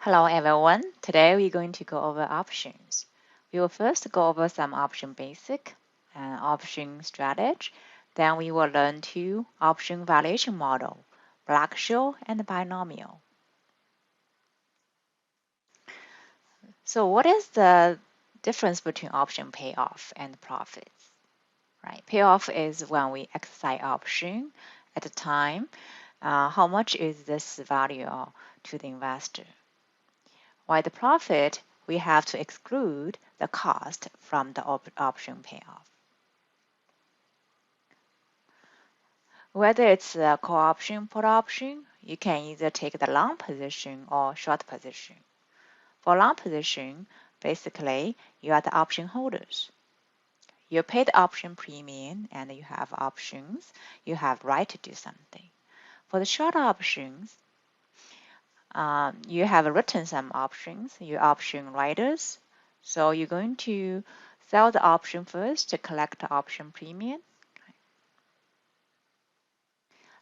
Hello everyone. Today we're going to go over options. We will first go over some option basic and option strategy. Then we will learn two option valuation model, Black-Scholes and binomial. So what is the difference between option payoff and profits? Right? Payoff is when we exercise option at the time. How much is this value to the investor? While the profit, we have to exclude the cost from the option payoff. Whether it's a call option, put option, you can either take the long position or short position. For long position, basically, you are the option holders. You pay the option premium and you have options. You have right to do something. For the short options, you have written some options, your option writers. So you're going to sell the option first to collect the option premium.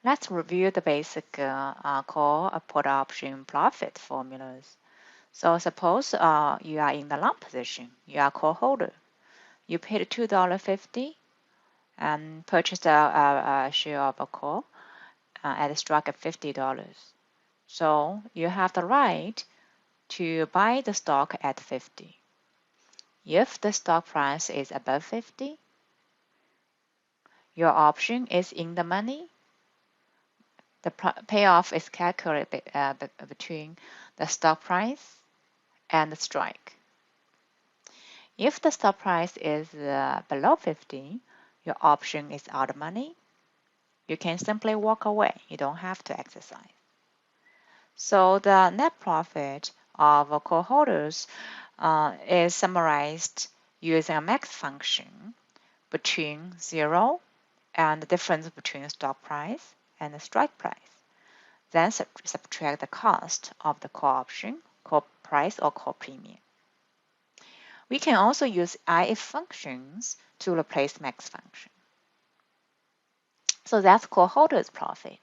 Let's review the basic call put option profit formulas. So suppose you are in the long position, you are call holder. You paid $2.50 and purchased a share of a call at a strike of $50. So you have the right to buy the stock at 50. If the stock price is above 50, your option is in the money. The payoff is calculated between the stock price and the strike. If the stock price is below 50, your option is out of money. You can simply walk away. You don't have to exercise. So the net profit of call holders is summarized using a max function between 0 and the difference between stock price and the strike price. Then subtract the cost of the call option, call price, or call premium. We can also use if functions to replace max function. So that's call holder's profit.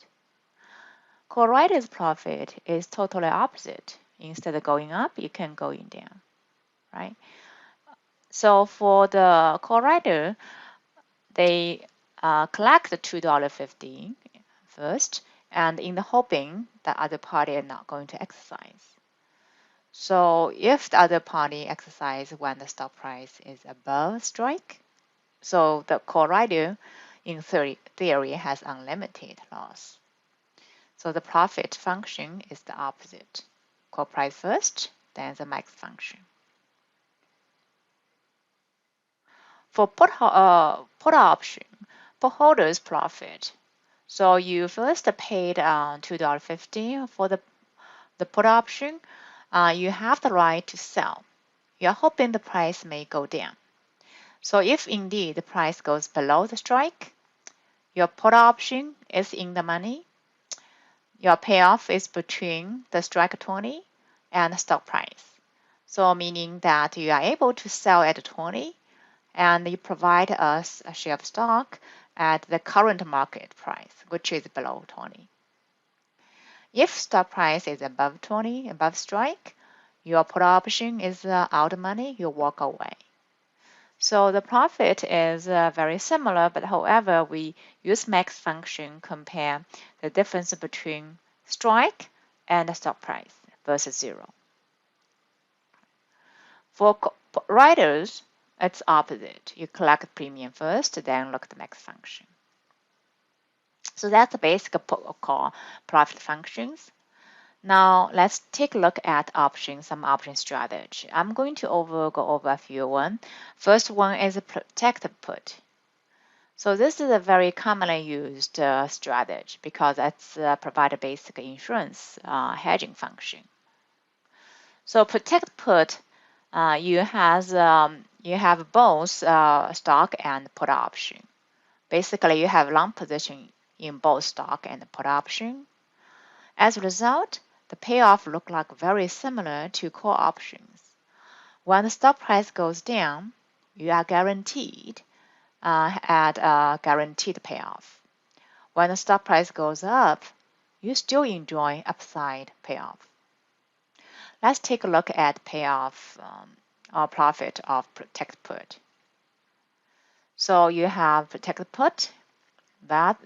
Call writer's profit is totally opposite. Instead of going up, you can going down, right? So for the call writer, they collect the $2.50 first, and in the hoping the other party are not going to exercise. So if the other party exercise when the stock price is above strike, so the call writer in theory has unlimited loss. So the profit function is the opposite. Call price first, then the max function. For put option, put holder's profit. So you first paid $2.50 for the put option. You have the right to sell. You're hoping the price may go down. So if indeed the price goes below the strike, your put option is in the money. Your payoff is between the strike 20 and the stock price. So meaning that you are able to sell at 20 and you provide us a share of stock at the current market price, which is below 20. If stock price is above 20, above strike, your put option is out of money, you walk away. So the profit is very similar, but however, we use max function compare the difference between strike and the stock price versus 0. For writers, it's opposite. You collect premium first, then look at the max function. So that's the basic call profit functions. Now let's take a look at options, some option strategy. I'm going to go over a few one. First one is a protected put. So this is a very commonly used strategy because it's provide a basic insurance hedging function. So protect put, you have both stock and put option. Basically, you have long position in both stock and put option. As a result, the payoff look like very similar to call options. When the stock price goes down, you are guaranteed at a guaranteed payoff. When the stock price goes up, you still enjoy upside payoff. Let's take a look at payoff or profit of protect put. So you have protect put. That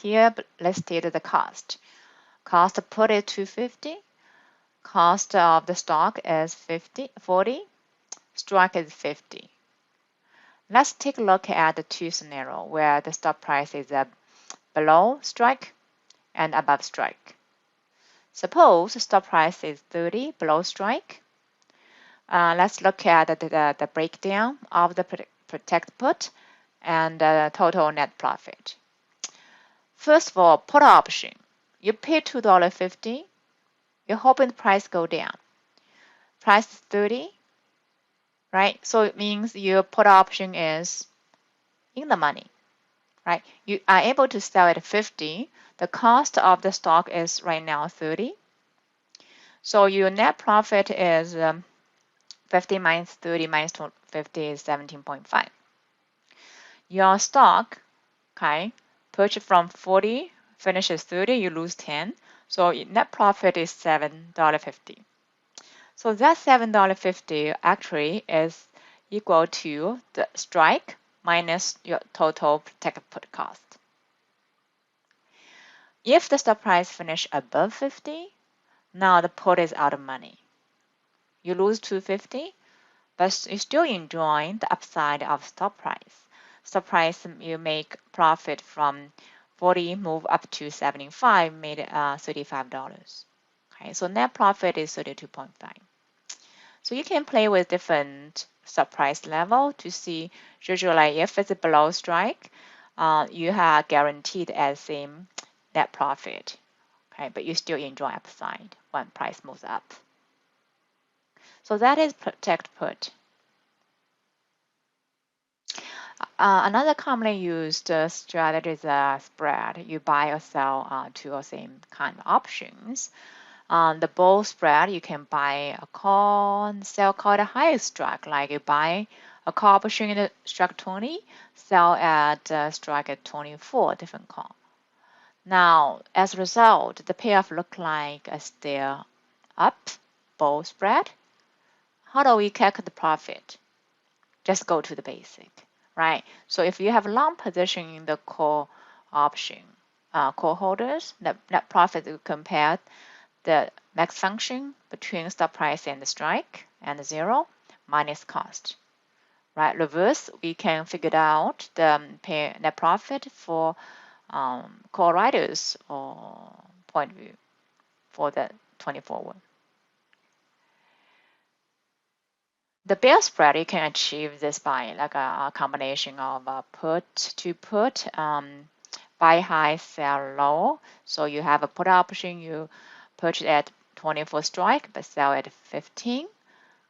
here listed the cost. Cost of put is 250. Cost of the stock is 40. Strike is 50. Let's take a look at the two scenarios where the stop price is below strike and above strike. Suppose the stop price is 30 below strike. Let's look at the breakdown of the protect put and total net profit. First of all, put option. You pay $2.50. You're hoping the price go down. Price is 30, right? So it means your put option is in the money, right? You are able to sell at 50. The cost of the stock is right now 30. So your net profit is 50 minus 30 minus 50 is 17.5. Your stock, okay, purchase from 40, finishes 30, you lose 10. So net profit is $7.50. So that $7.50 actually is equal to the strike minus your total protect put cost. If the stop price finish above 50, now the put is out of money. You lose 250, but you still enjoying the upside of stop price. Stop price, you make profit from 40, move up to 75, made $35. Okay, so net profit is 32.5. So you can play with different stop price level to see usually if it's below strike, you have guaranteed as same net profit. Okay, but you still enjoy upside when price moves up. So that is protect put. Another commonly used strategy is a spread. You buy or sell two or same kind of options. The bull spread, you can buy a call and sell call at a higher strike. Like you buy a call option at strike 20, sell at strike at 24, different call. Now, as a result, the payoff look like a stair up bull spread. How do we calculate the profit? Just go to the basic, right? So if you have a long position in the call option, call holders, net profit you compare the max function between stop price and the strike and 0 minus cost, right? Reverse, we can figure out the net profit for call riders or point view for the 24 one. The bear spread, you can achieve this by like a combination of put to put, buy high, sell low. So you have a put option, you purchase at 24 strike, but sell at 15.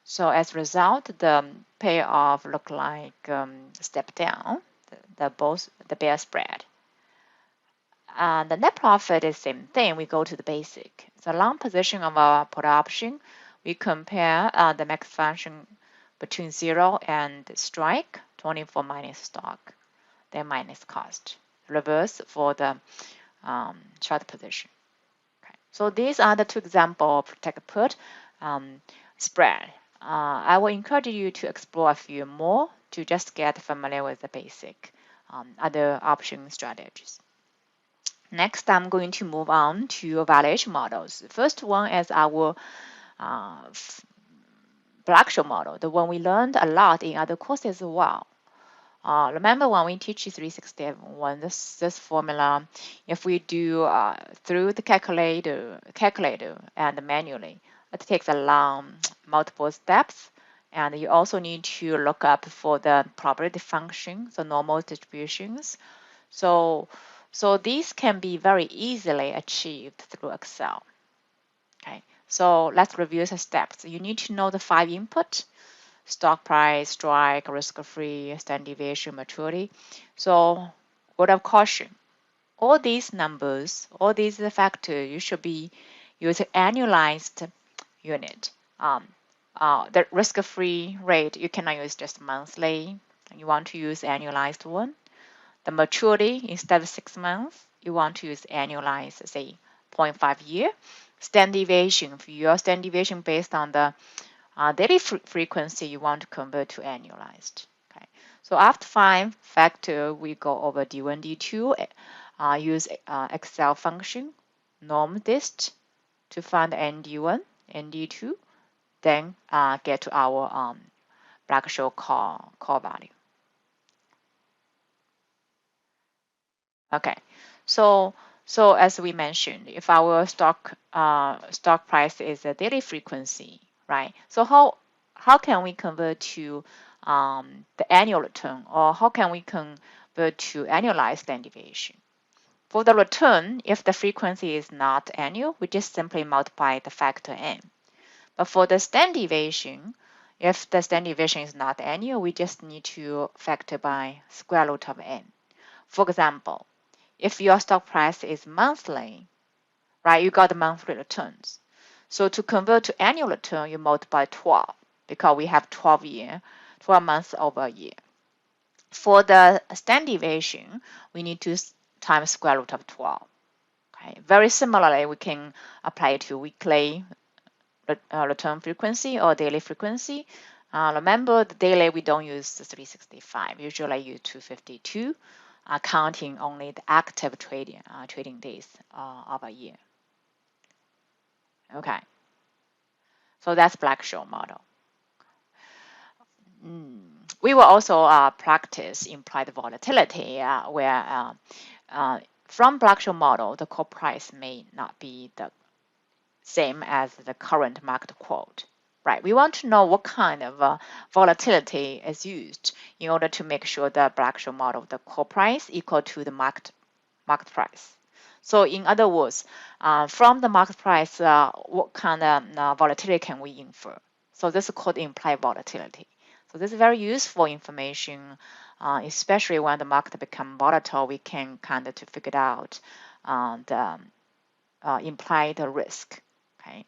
So as a result, the payoff look like step down, the bear spread. The net profit is same thing. We go to the basic. The long position of our put option, we compare the max function between 0 and strike, 24 minus stock, then minus cost. Reverse for the short position. Okay. So these are the two examples of protect put spread. I will encourage you to explore a few more to just get familiar with the basic other option strategies. Next, I'm going to move on to valuation models. The first one is our Flagship Model, the one we learned a lot in other courses as well. Remember when we teach 361, this formula, if we do through the calculator and manually, it takes a long multiple steps, and you also need to look up for the probability function, the normal distributions. So these can be very easily achieved through Excel. Okay, so let's review the steps. You need to know the 5 input: stock price, strike, risk-free, standard deviation, maturity. So word of caution, all these numbers, all these factors, you should be using annualized unit. The risk-free rate, you cannot use just monthly. You want to use annualized one. The maturity, instead of 6 months, you want to use annualized, say 0.5 year. standard deviation. If your standard deviation based on the daily frequency, you want to convert to annualized. Okay. So after 5 factor, we go over D1, D2, use Excel function, norm dist to find ND1, ND2, then get to our Black-Scholes core value. Okay, so as we mentioned, if our stock price is a daily frequency, right? So how can we convert to the annual return, or how can we convert to annualized standard deviation? For the return, if the frequency is not annual, we just simply multiply the factor n. But for the standard deviation, if the standard deviation is not annual, we just need to factor by square root of n. For example, if your stock price is monthly, right, you got the monthly returns. So to convert to annual return, you multiply 12 because we have 12 months over a year. For the standard deviation, we need to times square root of 12. Okay. Very similarly, we can apply it to weekly return frequency or daily frequency. Remember, the daily we don't use the 365. Usually I use 252, counting only the active trading days of a year. Okay, so that's Black-Scholes model. We will also practice implied volatility, where from Black-Scholes model, the core price may not be the same as the current market quote. Right, we want to know what kind of volatility is used in order to make sure the Black-Scholes model, the core price equal to the market price. So in other words, from the market price, what kind of volatility can we infer? So this is called implied volatility. So this is very useful information, especially when the market become volatile. We can kind of to figure out the implied risk. Okay.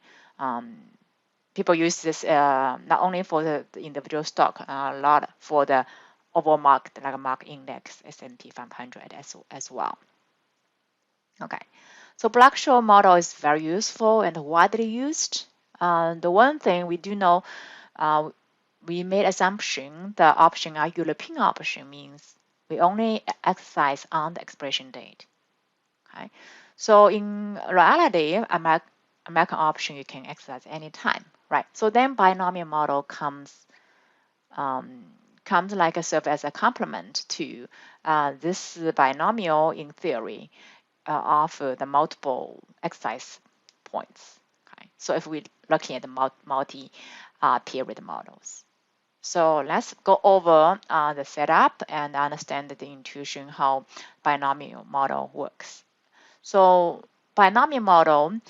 People use this not only for the individual stock, a lot for the overall market, like a market index, S&P 500 as well. Okay, so Black-Scholes model is very useful and widely used. The one thing we do know, we made assumption the option are European option, means we only exercise on the expiration date. Okay, so in reality, American option you can exercise anytime, right? So then binomial model comes like a serve as a complement to this binomial in theory offer the multiple exercise points. Okay, so if we're looking at the multi-period models. So let's go over the setup and understand the intuition how binomial model works. So binomial model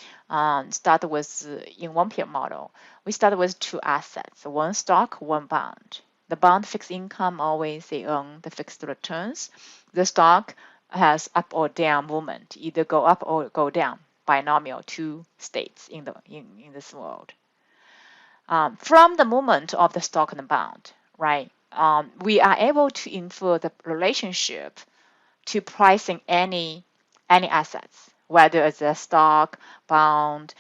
start with in one period model. We start with two assets, one stock, one bond. The bond fixed income always they earn the fixed returns. The stock has up or down movement, either go up or go down. Binomial, two states in this world. From the movement of the stock and the bond, right? We are able to infer the relationship to pricing any assets, whether it's a stock, bond,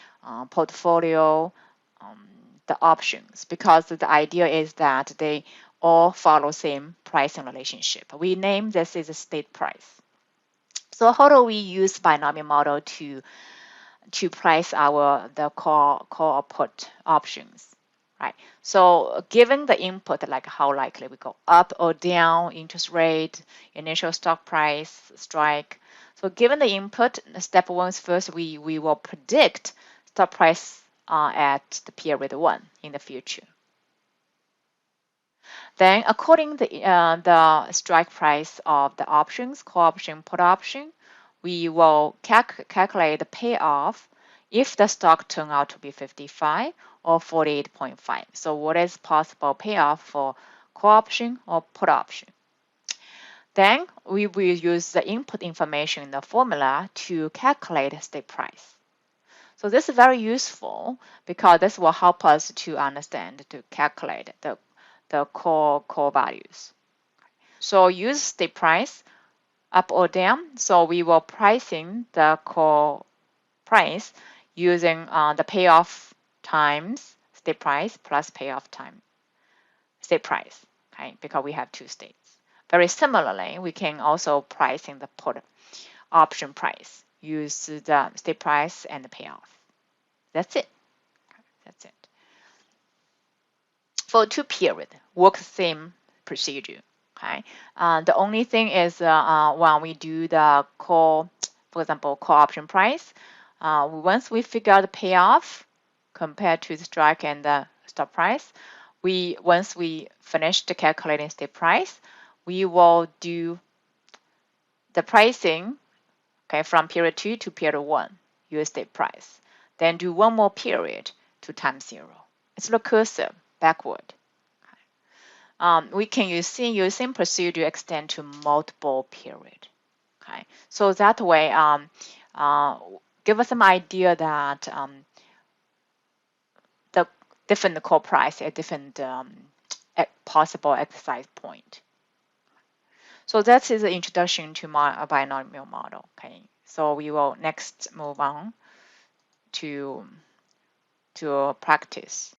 portfolio, the options, because the idea is that they all follow same pricing relationship. We name this as a state price. So how do we use binomial model to price the call put options, right? So given the input, like how likely we go up or down, interest rate, initial stock price, strike. So given the input, step one is first we will predict stock price at the period one in the future. Then according to the strike price of the options, call option, put option, we will calculate the payoff if the stock turn out to be 55 or 48.5. So what is possible payoff for call option or put option? Then we will use the input information in the formula to calculate state price. So this is very useful because this will help us to understand, to calculate the core values. So use state price up or down. So we will pricing the core price using the payoff times state price plus payoff time state price, okay, because we have two states. Very similarly, we can also price in the put option price, use the state price and the payoff. That's it. That's it. For 2 period, work the same procedure. Okay. The only thing is when we do the call, for example, call option price, once we figure out the payoff compared to the strike and the stop price, once we finish the calculating state price, we will do the pricing, okay, from period 2 to period 1, US state price. Then do one more period to time 0. It's recursive, backward. We can use same procedure extend to multiple period. Okay, so that way, give us some idea that the different call price at different possible exercise point. So that is the introduction to my binomial model. Okay, so we will next move on to practice.